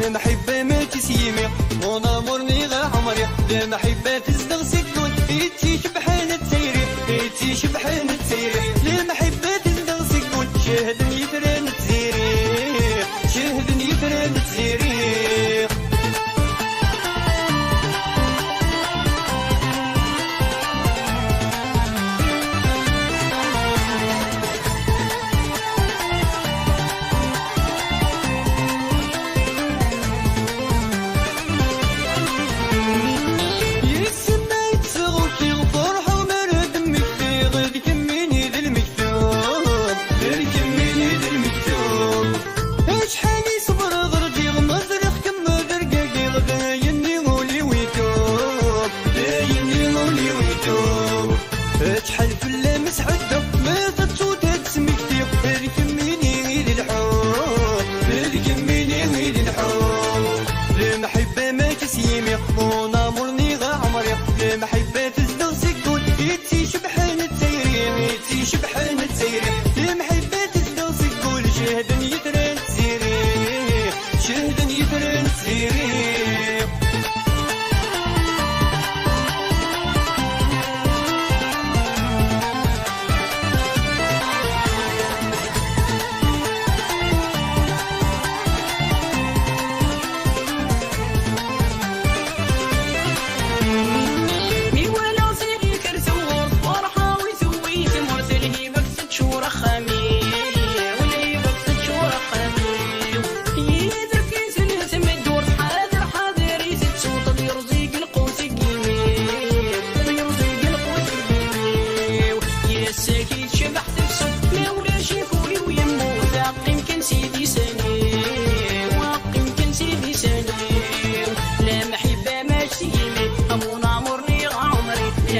المحبة ما تسيمي مون امور نيغا عمري المحبة تزدغ سكون إيتي شبحان تسيري إيتي شبحان تسيري المحبة تزدغ سكون شاهدني يفران تزيري شاهدني يفران تزيري شحال في اللمس حدا ما تتوت تسمكتي الكميني غير الحب الكميني غير الحب المحبة ما تسيمي مون امور نيغا عمري المحبة تزدغ سكون إيتي شبحان تسيري إيتي شبحان تسيري المحبة تزدغ سكون شاهدني يفران تسيري شاهدني يفران تسيري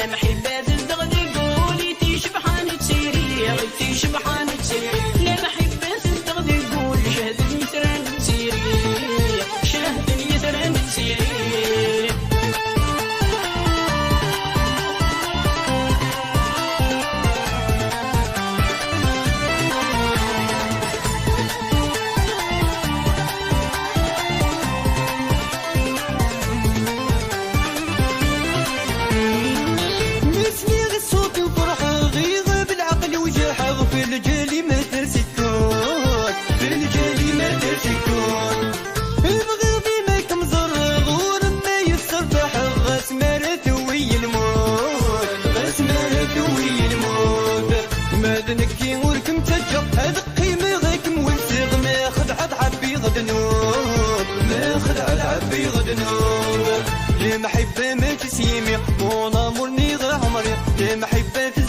محبة تزدغ ذقولي تشبحان تسيري تشبحان تسيري لا محبة تزدغ ذقولي شهدني يثران تسيري شهدني يثران تسيري بالجالي ما ترسكون بالجالي ما ترسكون البغيضي ما كمزر غور ما يصرفح غاس مارت وي الموت غاس مارت وي الموت ما ذنكي وركم تجا هذا قيمة غيكم والسيغ ما خدعت عبي غدنوب ما خدعت عبي غدنوب المحبة ما تسيمي مون امور نيغا عمري المحبة